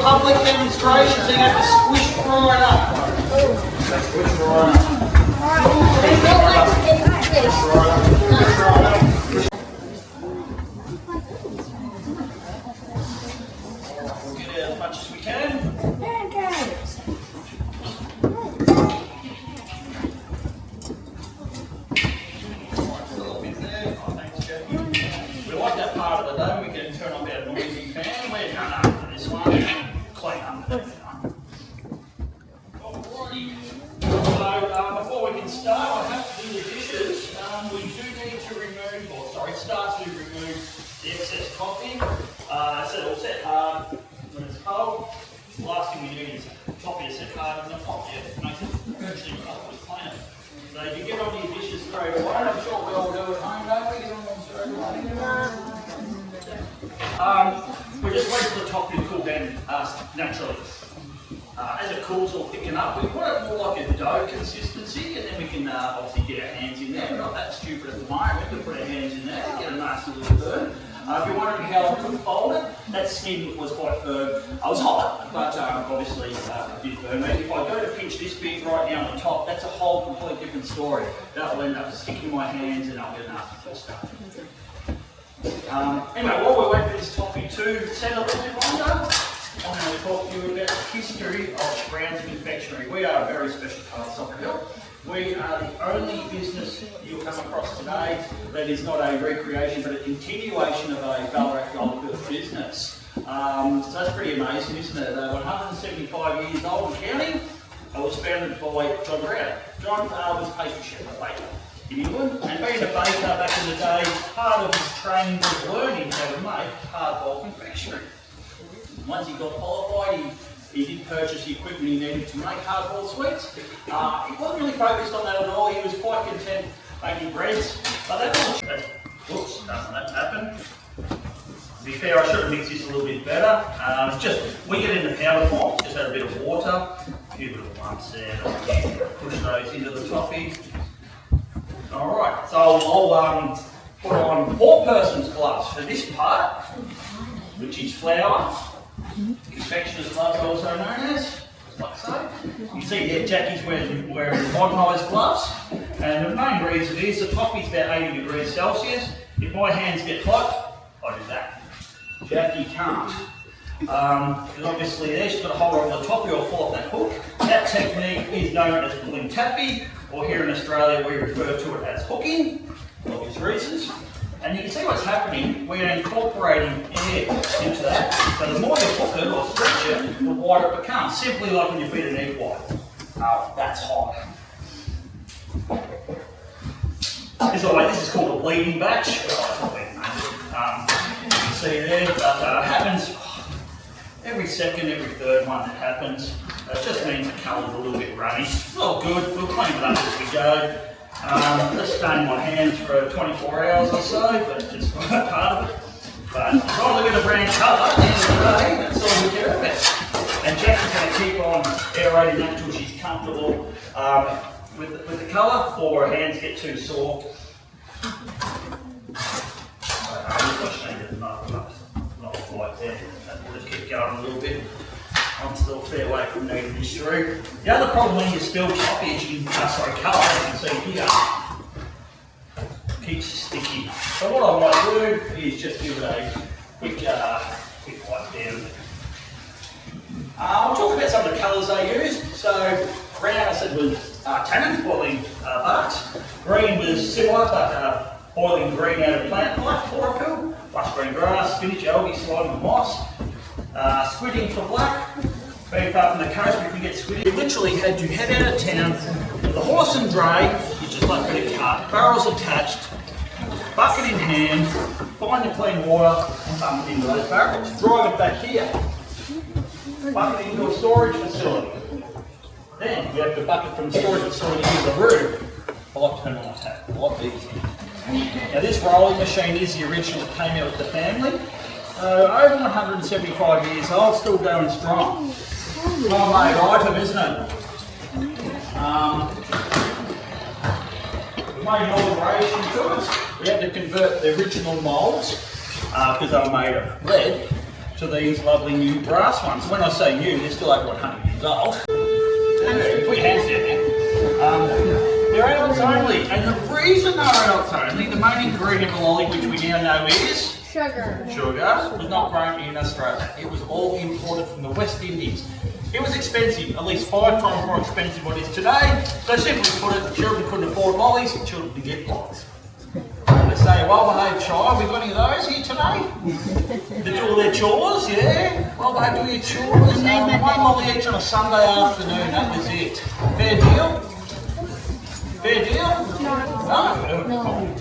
Public demonstrations, so you have to squish right up. Squish right up. We'll get out as much as we can. We like that part of the day. We can turn off our noisy fan. We're done after this one. Clean up. Alrighty. So before we can start, I have to do the dishes. We do need to remove, or sorry, start to remove the excess coffee. Set all set hard when it's cold. The last thing we need is coffee to set hard in the pot. Yeah, makes it virtually impossible to clean it. So you get on your dishes straight away. I'm sure we all do at home, don't we? Get on them straight away. We're just waiting for the toffee to cool down naturally. As it cools or thicken up, we want it more like a dough consistency, and then we can obviously get our hands in there. We're not that stupid at the moment. We can put our hands in there, get a nice little burn. If you're wondering how I could fold it, that skin was quite firm. I was hot, but obviously it did burn me. If I go to pinch this bit right now on the top, that's a whole completely different story. That will end up sticking in my hands and I'll get a nasty first start. Anyway, while we're waiting for this toffee to set a little bit longer, I'm going to talk to you about the history of Brown's Confectionery. We are a very special part of Soccer Hill. We are the only business you'll come across today that is not a recreation but a continuation of a Ballarat gold business. So that's pretty amazing, isn't it? 175 years old and counting. It was founded by John Brown. John was a pastry chef, a baker in England, and being a baker back in the day, part of his training was learning how to make hard-boiled confectionery. Once he got qualified, he did purchase the equipment he needed to make hard-boiled sweets. He wasn't really focused on that at all. He was quite content making breads. But that doesn't that happen? To be fair, I should have mixed this a little bit better. We get it in the powder form, just add a bit of water, a few little lumps there, push those into the toffee. Alright, so I'll put on all-person's gloves for this part, which is flour. Confectioner's gloves, also known as, like so. You can see there Jackie's wearing modernized gloves, and the main reason is the toffee's about 80 degrees Celsius. If my hands get hot, I do that. Jackie can't. Because obviously there she's got to hold on to the toffee or fall off that hook. That technique is known as pulling taffy, or here in Australia we refer to it as hooking, for obvious reasons. And you can see what's happening, we're incorporating air into that. So the more you hook it or stretch it, the wider it becomes. Simply like when you feed an egg white. Oh, that's hot. This is called a bleeding batch. You can see there, but it happens every second, every third one that happens. It just means the colour's a little bit runny. It's all good, we'll clean it up as we go. Just stain my hands for 24 hours or so, but it's just part of it. But as long as we get a brown colour, at the end of the day, that's all we care about. And Jackie's going to keep on aerating that until she's comfortable with the colour, or her hands get too sore. Not quite there. We'll just keep going a little bit. I'm still a fair way from needing this through. The other problem when you spill coffee is you can colour, as you can see here, keeps sticky. So what I might do is just give it a quick wipe down. I'll talk about some of the colours they used. So brown, I said, was tannin, boiling barks. Green was similar, but boiling green out of plant life, chlorophyll. Lush green grass, spinach, algae, slime and moss. Squidding for black. Very far from the coast, we can get squidding. We literally had to head out of town with a horse and dray, which is like a bit of cart, barrels attached, bucket in hand, find the clean water and dump it into those barrels. Drive it back here, bucket it into a storage facility. Then we have to bucket from the storage facility into the room. I like to turn on my tap, a lot easier. Now this rolling machine is the original that came out with the family. Over 175 years old, still going strong. Well made item, isn't it? made an alteration to it. We had to convert the original moulds, because they were made of lead, to these lovely new brass ones. When I say new, they're still over 100 years old. Yeah, put your hands down there. They're adults only, and the reason they're adults only, the main ingredient of lolly, which we now know is sugar. Sugar was not grown in Australia. It was all imported from the West Indies. It was expensive, at least 5 times more expensive than what it is today. So simply put it, the children couldn't afford lollies, the children did get lollies. Let's say a well-behaved child, we've got any of those here today? They do all their chores, yeah? Well-behaved, do your chores. One lolly each on a Sunday afternoon, that was it. Fair deal? Fair deal? No.